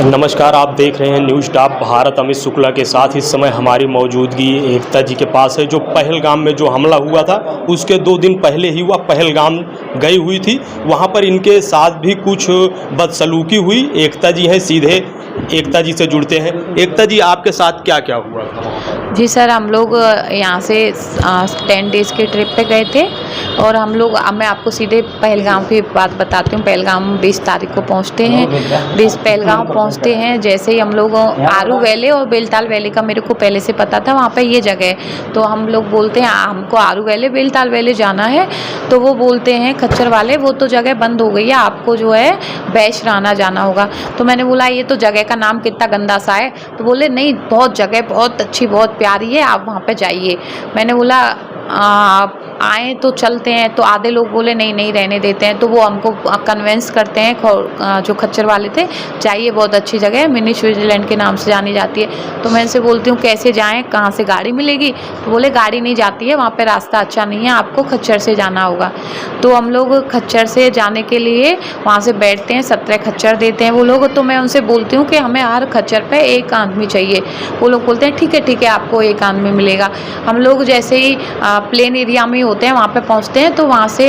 नमस्कार, आप देख रहे हैं न्यूज़ टॉप भारत। अमित शुक्ला के साथ इस समय हमारी मौजूदगी एकता जी के पास है, जो पहलगाम में जो हमला हुआ था उसके 2 दिन पहले ही वह पहलगाम गई हुई थी। वहां पर इनके साथ भी कुछ बदसलूकी हुई। एकता जी हैं, सीधे एकता जी से जुड़ते हैं। एकता जी, आपके साथ क्या क्या हुआ था? जी सर, हम लोग यहाँ से 10 डेज़ के ट्रिप पे गए थे और हम लोग मैं आपको सीधे पहलगाम की बात बताती हूँ। पहलगाम 20 तारीख को पहुँचते हैं। पहलगाम पहुँचते हैं, जैसे ही हम लोग आरू वैली और बेलताल वैली का मेरे को पहले से पता था, वहाँ पे ये जगह है। तो हम लोग बोलते हैं हमको आरू वैली बेलताल वैली जाना है। तो वो बोलते हैं खच्चर वाले, वो तो जगह बंद हो गई है, आपको जो है बैशराना जाना होगा। तो मैंने बोला ये तो जगह का नाम कितना गंदा सा है। तो बोले नहीं, बहुत जगह बहुत अच्छी बहुत प्यारी है, आप वहाँ पे जाइए। मैंने बोला आप आए तो चलते हैं। तो आधे लोग बोले नहीं नहीं रहने देते हैं। तो वो हमको कन्वेंस करते हैं, जो खच्चर वाले थे, जाइए बहुत अच्छी जगह है, मिनी स्विट्ज़रलैंड के नाम से जानी जाती है। तो मैं इनसे बोलती हूँ कैसे जाएं, कहाँ से गाड़ी मिलेगी? तो बोले गाड़ी नहीं जाती है, वहाँ पे रास्ता अच्छा नहीं है, आपको खच्चर से जाना होगा। तो हम लोग खच्चर से जाने के लिए वहाँ से बैठते हैं, 17 खच्चर देते हैं वो लोग। तो मैं उनसे बोलती हूँ कि हमें हर खच्चर पे एक आदमी चाहिए। वो लोग बोलते हैं ठीक है आपको एक आदमी मिलेगा। हम लोग जैसे ही प्लेन एरिया में होते हैं, वहाँ पे पहुँचते हैं। तो वहाँ से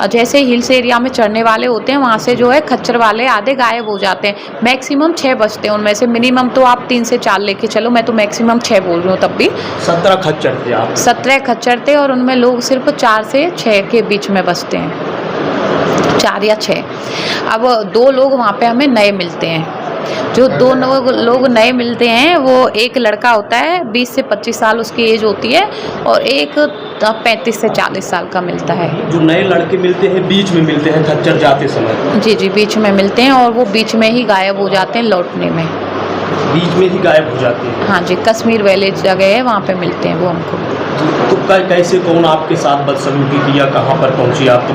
जैसे हिल्स एरिया में चढ़ने वाले होते हैं, वहाँ से जो है खच्चर वाले आधे गायब हो जाते हैं। मैक्सिमम 6 बचते हैं उनमें से, मिनिमम तो आप 3 से 4 लेके चलो, मैं तो मैक्सिमम 6 बोल रही हूँ। तब भी 17 खच्चर थे आप? 17 खच्चर थे और उनमें लोग सिर्फ 4 से 6 के बीच में बचते हैं, 4 या 6। अब 2 लोग वहाँ पे हमें नए मिलते हैं। जो 2 लोग नए मिलते हैं, वो एक लड़का होता है 20 से 25 साल उसकी एज होती है, और एक 35 से 40 साल का मिलता है। जो नए लड़के मिलते हैं बीच में मिलते हैं खच्चर जाते समय? जी बीच में मिलते हैं, और वो बीच में ही गायब हो जाते हैं लौटने में। बीच में ही गायब हो जाते हैं? हाँ जी, कश्मीर वैली जगह है, वहाँ पे मिलते हैं वो हमको। तो कैसे कौन आपके साथ बदसलूकी किया, कहाँ पर पहुंची आप? तो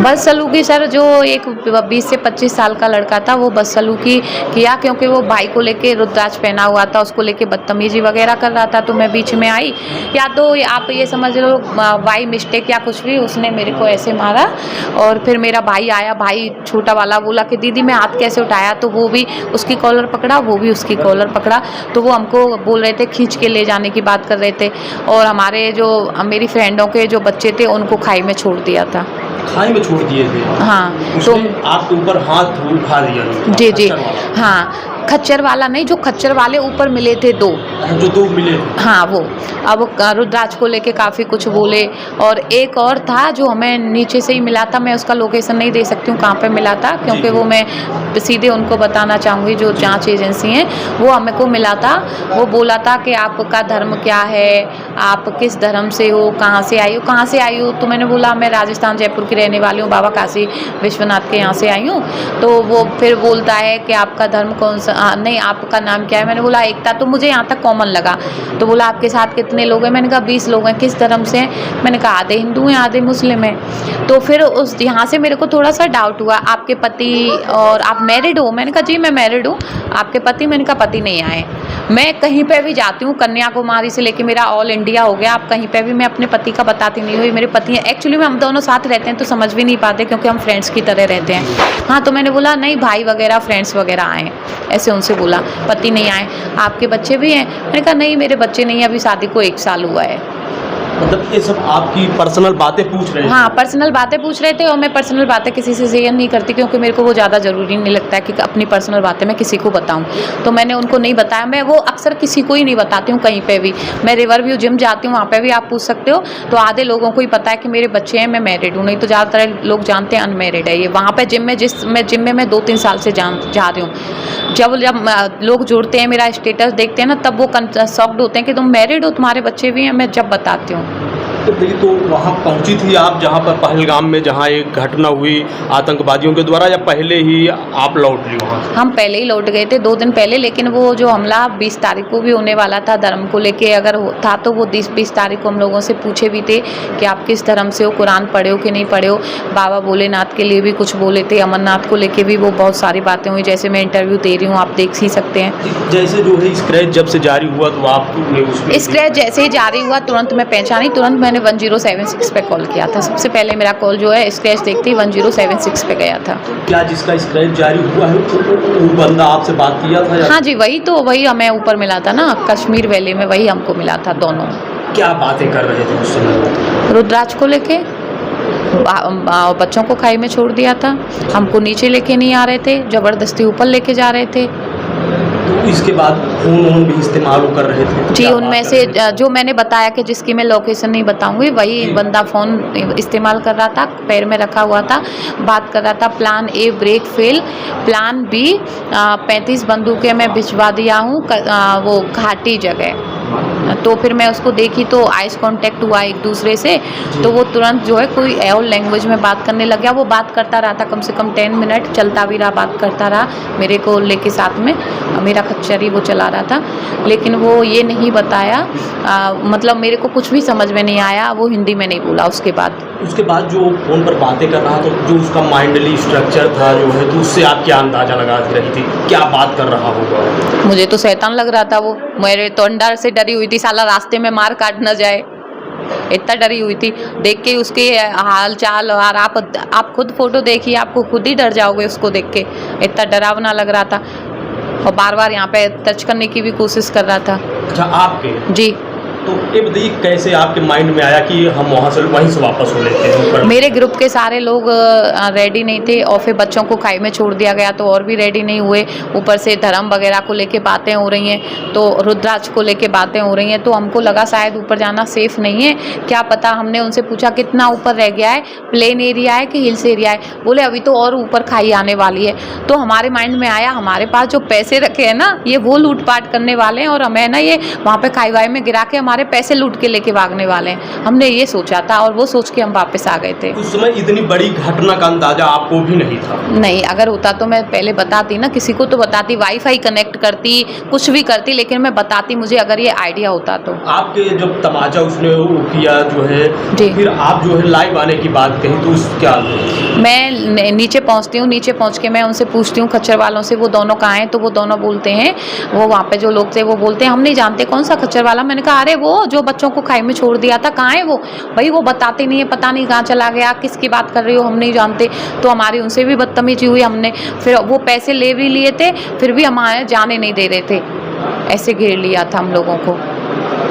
बदसलूकी सर, जो एक 20 से 25 साल का लड़का था वो बदसलूकी किया, क्योंकि वो भाई को लेके रुद्राक्ष पहना हुआ था, उसको लेके बदतमीजी वगैरह कर रहा था। तो मैं बीच में आई, या तो आप ये समझ लो बाई मिस्टेक या कुछ भी, उसने मेरे को ऐसे मारा। और फिर मेरा भाई आया, भाई छोटा वाला, बोला कि दीदी मैं हाथ कैसे उठाया? तो वो भी उसकी कॉलर पकड़ा, वो भी उसकी कॉलर पकड़ा। तो वो हमको बोल रहे थे, खींच के ले जाने की बात कर रहे थे। और हमारे जो मेरी फ्रेंडों के जो बच्चे थे उनको खाई में छोड़ दिया था। खाई में छोड़ दिए थे? हाँ। तो आपके ऊपर हाथ उठा दिया? जी हाँ, खच्चर वाला नहीं, जो खच्चर वाले ऊपर मिले थे 2, जो 2 मिले, हाँ वो। अब रुद्राक्ष को लेके काफ़ी कुछ बोले। और एक और था जो हमें नीचे से ही मिला था, मैं उसका लोकेशन नहीं दे सकती हूँ कहाँ पे मिला था, क्योंकि वो मैं सीधे उनको बताना चाहूँगी जो जांच एजेंसी हैं। वो हमें को मिला था, वो बोला था कि आपका धर्म क्या है, आप किस धर्म से हो, कहाँ से आई हो, कहाँ से आई हो? तो मैंने बोला मैं राजस्थान जयपुर की रहने वाली हूँ, बाबा काशी विश्वनाथ के यहाँ से आई हूँ। तो वो फिर बोलता है कि आपका धर्म कौन सा, नहीं आपका नाम क्या है? मैंने बोला एकता। तो मुझे यहाँ तक कॉमन लगा। तो बोला आपके साथ कितने लोग हैं? मैंने कहा 20 लोग हैं। किस धर्म से हैं? मैंने कहा आधे हिंदू हैं आधे मुस्लिम हैं। तो फिर उस यहाँ से मेरे को थोड़ा सा डाउट हुआ, आपके पति और आप मैरिड हो? मैंने कहा जी मैं मैरिड हूँ। आपके पति? मैंने कहा पति नहीं आए। मैं कहीं पे भी जाती हूँ, कन्याकुमारी से लेके मेरा ऑल इंडिया हो गया, आप कहीं पे भी मैं अपने पति का बताती नहीं हुई, मेरे पति हैं। एक्चुअली में हम दोनों साथ रहते हैं तो समझ भी नहीं पाते, क्योंकि हम फ्रेंड्स की तरह रहते हैं। हाँ, तो मैंने बोला नहीं भाई वगैरह फ्रेंड्स वगैरह आए, ऐसे उनसे बोला। पति नहीं आए। आपके बच्चे भी हैं? मैंने कहा नहीं मेरे बच्चे नहीं, अभी शादी को 1 साल हुआ है। मतलब ये सब आपकी पर्सनल बातें पूछ रहे थे? हाँ, पर्सनल बातें पूछ रहे थे, और मैं पर्सनल बातें किसी से शेयर नहीं करती, क्योंकि मेरे को वो ज़्यादा ज़रूरी नहीं लगता है कि अपनी पर्सनल बातें मैं किसी को बताऊं। तो मैंने उनको नहीं बताया। मैं वो अक्सर किसी को ही नहीं बताती हूँ कहीं पे भी। मैं रिवर व्यू जिम जाती हूँ, वहाँ पे भी आप पूछ सकते हो, तो आधे लोगों को ही पता है कि मेरे बच्चे हैं, मैं मैरिड हूँ। नहीं तो ज़्यादातर लोग जानते हैं अनमैरिड है ये। वहाँ पर जिम में जिम में मैं 2-3 साल से जा रही हूँ। जब लोग जुड़ते हैं, मेरा स्टेटस देखते हैं ना, तब वो शॉक्ड होते हैं कि तुम मैरिड हो, तुम्हारे बच्चे भी हैं। मैं जब बताती हूँ तो वहाँ पहुँची थी आप जहाँ पर पहलगाम में जहाँ एक घटना हुई आतंकवादियों के द्वारा, या पहले ही आप लौट ली वहाँ से? हम पहले ही लौट गए थे 2 दिन पहले, लेकिन वो जो हमला 20 तारीख को भी होने वाला था धर्म को लेके, अगर था तो वो 20 तारीख को हम लोगों से पूछे भी थे कि आप किस धर्म से हो, कुरान पढ़े हो कि नहीं पढ़े हो। बाबा भोलेनाथ के लिए भी कुछ बोले थे, अमरनाथ को लेके भी वो बहुत सारी बातें हुई, जैसे मैं इंटरव्यू दे रही हूँ आप देख ही सकते हैं। जैसे जो है स्क्रैच जब से जारी हुआ तो आप स्क्रैच जैसे ही जारी हुआ तुरंत मैं पहचानी, तुरंत मैं मैंने 1076 पे कॉल किया था। सबसे पहले मेरा कॉल जो है स्क्रैच देखते ही 1076 पे गया था। क्या जिसका स्क्रैच जारी हुआ है वो बंदा आपसे बात किया था या? हाँ जी, वही हमें ऊपर मिला था ना, कश्मीर वैली में, वही हमको मिला था दोनों। क्या बातें कर रहे थे उस समय? रुद्राक्ष को लेके बच्चों को खाई में छोड़ दिया था, हमको नीचे लेके नहीं आ रहे थे, ज़बरदस्ती ऊपर लेके जा रहे थे। तो इसके बाद फ़ोन भी इस्तेमाल कर रहे थे? जी, उनमें से जो मैंने बताया कि जिसकी मैं लोकेशन नहीं बताऊंगी, वही बंदा फ़ोन इस्तेमाल कर रहा था, पैर में रखा हुआ था, बात कर रहा था। Plan A break fail, plan B 35 बंदूकें मैं भिजवा दिया हूँ वो घाटी जगह। तो फिर मैं उसको देखी तो आइस कांटेक्ट हुआ एक दूसरे से, तो वो तुरंत जो है कोई और लैंग्वेज में बात करने लग गया। वो बात करता रहा था कम से कम 10 मिनट, चलता भी रहा, बात करता रहा मेरे को लेके साथ में, मेरा खच्चर ही वो चला रहा था। लेकिन वो ये नहीं बताया, मतलब मेरे को कुछ भी समझ में नहीं आया, वो हिंदी में नहीं बोला। उसके बाद जो फ़ोन पर बातें कर रहा था, जो उसका माइंडली स्ट्रक्चर था जो है, तो उससे आप क्या अंदाज़ा लगा रही थी, क्या बात कर रहा होगा? मुझे तो शैतान लग रहा था वो। मेरे तो अंदर से डरी हुई थी, साला रास्ते में मार काट न जाए, इतना डरी हुई थी। देख के उसके हाल चाल, और आप खुद फोटो देखिए, आपको खुद ही डर जाओगे उसको देख के, इतना डरावना लग रहा था। और बार बार यहाँ पे टच करने की भी कोशिश कर रहा था। अच्छा, आपके? जी। तो ये बताइए कैसे आपके माइंड में आया कि हम वहीं से वापस हो लेते हैं? मेरे ग्रुप के सारे लोग रेडी नहीं थे, और फिर बच्चों को खाई में छोड़ दिया गया तो और भी रेडी नहीं हुए। ऊपर से धर्म वगैरह को लेके बातें हो रही हैं, तो रुद्राक्ष को लेके बातें हो रही हैं, तो हमको लगा शायद ऊपर जाना सेफ नहीं है, क्या पता। हमने उनसे पूछा कितना ऊपर रह गया है, प्लेन एरिया है कि हिल्स एरिया है? बोले अभी तो और ऊपर खाई आने वाली है। तो हमारे माइंड में आया हमारे पास जो पैसे रखे हैं ना, ये वो लूटपाट करने वाले हैं, और हमें ना ये वहाँ पे खाई वाई में गिरा के हमारे पैसे लूट के लेके भागने वाले हैं। हमने ये सोचा था, और वो सोच के हम वापस आ गए थे। उस समय इतनी बड़ी घटना का अंदाजा आपको भी नहीं था? नहीं, अगर होता तो मैं पहले बताती ना, किसी को तो बताती, वाईफाई कनेक्ट करती, कुछ भी करती, लेकिन मैं बताती, मुझे अगर ये आइडिया होता तो। आपके जब तमाचा उसने वो किया जो है, फिर आप जो है लाइव आने की बात कही, तो उस क्या? मैं नीचे पहुंचती हूँ, नीचे पहुंच के मैं उनसे पूछती हूँ खच्चर वालों से, वो दोनों कहाँ हैं? तो वो दोनों बोलते हैं, वो वहाँ पे जो लोग थे वो बोलते हैं हम नहीं जानते कौन सा खच्चर वाला। मैंने कहा अरे वो जो बच्चों को खाई में छोड़ दिया था, कहाँ है वो? भाई वो बताते नहीं है, पता नहीं कहाँ चला गया, किसकी बात कर रही हो, हम नहीं जानते। तो हमारी उनसे भी बदतमीजी हुई हमने। फिर वो पैसे ले भी लिए थे, फिर भी हमारे जाने नहीं दे रहे थे, ऐसे घेर लिया था हम लोगों को।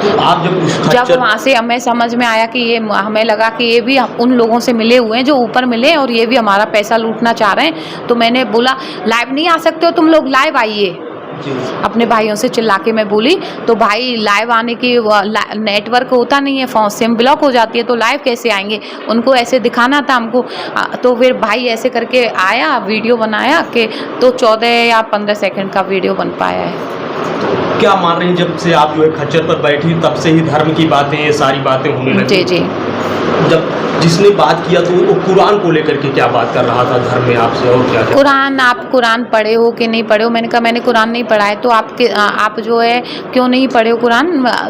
तो आप जब वहाँ से हमें समझ में आया कि ये, हमें लगा कि ये भी उन लोगों से मिले हुए हैं जो ऊपर मिले, और ये भी हमारा पैसा लूटना चाह रहे हैं। तो मैंने बोला लाइव नहीं आ सकते हो तुम लोग, लाइव आइए। अपने भाइयों से चिल्ला के मैं बोली, तो भाई लाइव आने की नेटवर्क होता नहीं है, फोन सिम ब्लॉक हो जाती है, तो लाइव कैसे आएंगे? उनको ऐसे दिखाना था हमको। तो फिर भाई ऐसे करके आया, वीडियो बनाया कि तो 14 या 15 सेकंड का वीडियो बन पाया है। क्या मान रही हैं, जब से आप जो है खच्चर पर बैठी तब से ही धर्म की बातें, ये सारी बातें होने लगी? जी। जब जिसने बात किया तो वो कुरान को लेकर के क्या बात कर रहा था धर्म में आपसे, और क्या? कुरान, आप कुरान पढ़े हो कि नहीं पढ़े हो? मैंने कहा मैंने कुरान नहीं पढ़ा है। तो आप जो है क्यों नहीं पढ़े हो कुरान?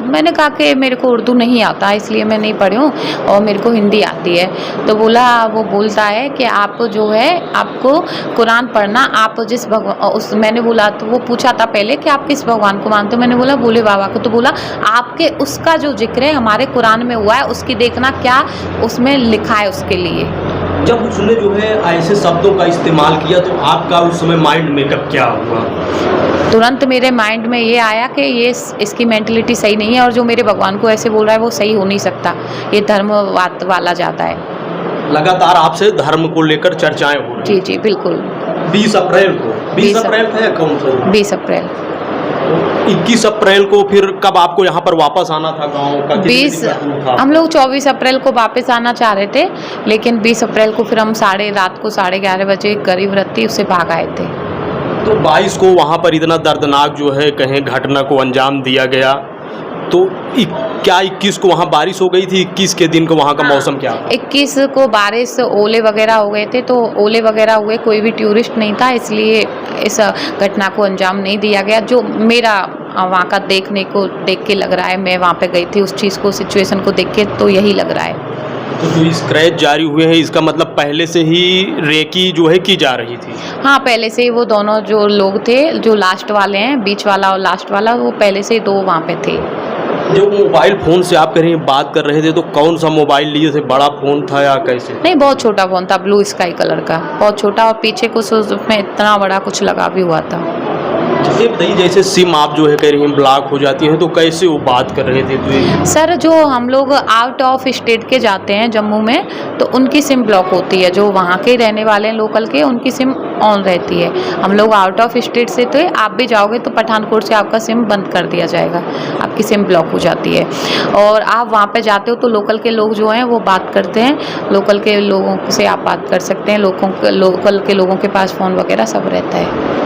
मैंने कहा कि मेरे को उर्दू नहीं आता इसलिए मैं नहीं पढ़ी हूँ, और मेरे को हिंदी आती है। तो वो बोलता है कि आप जो है आपको कुरान पढ़ना, आप जिस भगवान, मैंने बोला, तो वो पूछा था पहले कि आप किस भगवान को मानते हो? मैंने बोला भोले बाबा को। तो बोला आपके उसका जो जिक्र है हमारे कुरान में हुआ है, उसकी देखना क्या उसमें लिखा है उसके लिए। जब उसने जो है ऐसे शब्दों का इस्तेमाल किया तो आपका उस समय माइंड मेकअप क्या हुआ? तुरंत मेरे माइंड में ये आया कि ये इसकी मेंटलिटी सही नहीं है, और जो मेरे भगवान को ऐसे बोल रहा है वो सही हो नहीं सकता, ये धर्मवाद वाला जाता है। लगातार आपसे धर्म को लेकर चर्चाएं हो रही? जी बिल्कुल। 20 अप्रैल को, 20 अप्रैल था या कौन सा? 20 अप्रैल। 21 अप्रैल को फिर कब आपको यहाँ पर वापस आना था गाँव का? 20 हम लोग 24 अप्रैल को वापस आना चाह रहे थे, लेकिन 20 अप्रैल को फिर हम रात को 11:30 बजे गरीब रथ थी उससे भाग आए थे। तो 22 को वहाँ पर इतना दर्दनाक जो है कहें घटना को अंजाम दिया गया, तो क्या 21 को वहाँ बारिश हो गई थी? 21 के दिन को वहाँ का मौसम क्या था? 21 को बारिश, ओले वगैरह हो गए थे, तो ओले वगैरह हुए, कोई भी टूरिस्ट नहीं था, इसलिए इस घटना को अंजाम नहीं दिया गया। जो मेरा वहाँ का देख के लग रहा है, मैं वहाँ पे गई थी, उस चीज़ को, सिचुएशन को देख के तो यही लग रहा है। तो जो स्क्रैच जारी हुए हैं इसका मतलब पहले से ही रेकी जो है की जा रही थी? हाँ, पहले से ही वो दोनों जो लोग थे, जो लास्ट वाले हैं, बीच वाला और लास्ट वाला, वो पहले से ही 2 वहाँ पे थे। जो मोबाइल फ़ोन से आप कहीं बात कर रहे थे तो कौन सा मोबाइल लिए थे, बड़ा फ़ोन था या कैसे? नहीं, बहुत छोटा फ़ोन था, ब्लू स्काई कलर का, बहुत छोटा, और पीछे कुछ उसमें इतना बड़ा कुछ लगा भी हुआ था। ये बताइए, जैसे सिम आप जो है कह रही हैं ब्लॉक हो जाती हैं, तो कैसे वो बात कर रहे थे? तो ये सर, जो हम लोग आउट ऑफ स्टेट के जाते हैं जम्मू में, तो उनकी सिम ब्लॉक होती है। जो वहाँ के रहने वाले हैं लोकल के, उनकी सिम ऑन रहती है। हम लोग आउट ऑफ स्टेट से, तो आप भी जाओगे तो पठानकोट से आपका सिम बंद कर दिया जाएगा, आपकी सिम ब्लॉक हो जाती है। और आप वहाँ पे जाते हो तो लोकल के लोग जो हैं वो बात करते हैं, लोकल के लोगों से आप बात कर सकते हैं, लोकल के लोगों के पास फ़ोन वगैरह सब रहता है।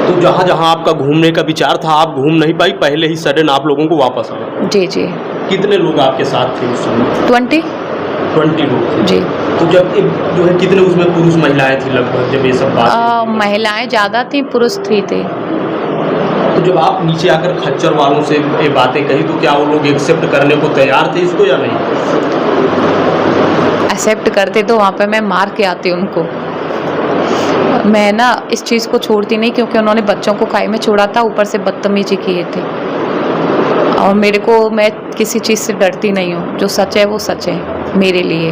तो जहाँ जहाँ आपका घूमने का विचार था, आप घूम नहीं पाई, पहले ही सडन आप लोगों को वापस आए? जी जी। कितने लोग आपके साथ थे उस समय? 20। 20 लोग थे। जी। तो जब जो है कितने उसमें पुरुष महिलाएं थी लगभग, जब ये सब बात? महिलाएं ज़्यादा थी, पुरुष 3 थे। तो जब आप नीचे आकर खच्चर वालों से ये बातें कही, तो क्या वो लोग एक्सेप्ट करने को तैयार थे इसको या नहीं? एक्सेप्ट करते तो वहाँ पे मैं मार के आती उनको। मैं ना इस चीज़ को छोड़ती नहीं, क्योंकि उन्होंने बच्चों को खाई में छोड़ा था, ऊपर से बदतमीजी किए थे। और मैं किसी चीज़ से डरती नहीं हूँ, जो सच है वो सच है मेरे लिए।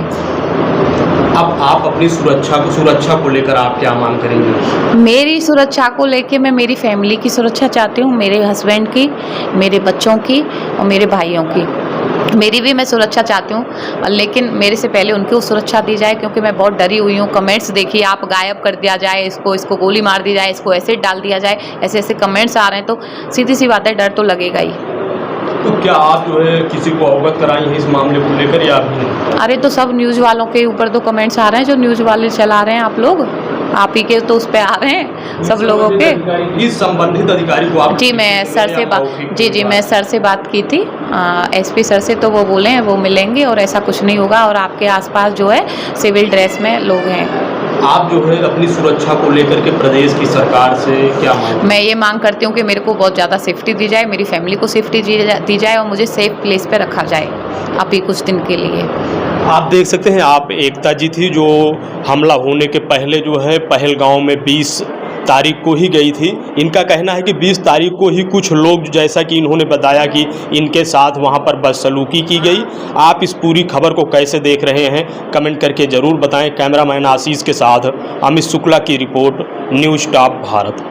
अब आप अपनी सुरक्षा को लेकर आप क्या मांग करेंगे? मेरी सुरक्षा को लेके मैं मेरी फैमिली की सुरक्षा चाहती हूँ, मेरे हस्बैंड की, मेरे बच्चों की और मेरे भाइयों की। मेरी भी मैं सुरक्षा चाहती हूँ, लेकिन मेरे से पहले उनको सुरक्षा दी जाए, क्योंकि मैं बहुत डरी हुई हूँ। कमेंट्स देखिए आप, गायब कर दिया जाए इसको गोली मार दी जाए, इसको एसिड डाल दिया जाए, ऐसे ऐसे कमेंट्स आ रहे हैं, तो सीधी सी बात है, डर तो लगेगा ही। तो क्या आप जो है किसी को अवगत कराई हैं इस मामले को लेकर या अभी नहीं? अरे तो सब न्यूज़ वालों के ऊपर तो कमेंट्स आ रहे हैं, जो न्यूज़ वाले चला रहे हैं आप लोग, आप ही के तो उस पे आ रहे हैं सब लोगों के। इस संबंधित अधिकारी को आप? जी, मैं सर से मैं सर से बात की थी, एसपी सर से, तो वो बोले हैं वो मिलेंगे और ऐसा कुछ नहीं होगा। और आपके आसपास जो है सिविल ड्रेस में लोग हैं। आप जो है अपनी सुरक्षा को लेकर के प्रदेश की सरकार से क्या मांग? मैं ये मांग करती हूँ कि मेरे को बहुत ज़्यादा सेफ्टी दी जाए, मेरी फैमिली को सेफ्टी दी जाए और मुझे सेफ प्लेस पे रखा जाए अभी कुछ दिन के लिए। आप देख सकते हैं, आप एकता जी थी जो हमला होने के पहले जो है पहलगांव में 20 तारीख को ही गई थी। इनका कहना है कि 20 तारीख को ही कुछ लोग, जैसा कि इन्होंने बताया कि इनके साथ वहां पर बदसलूकी की गई। आप इस पूरी खबर को कैसे देख रहे हैं, कमेंट करके ज़रूर बताएं। कैमरामैन आशीष के साथ अमित शुक्ला की रिपोर्ट, न्यूज़ टॉप भारत।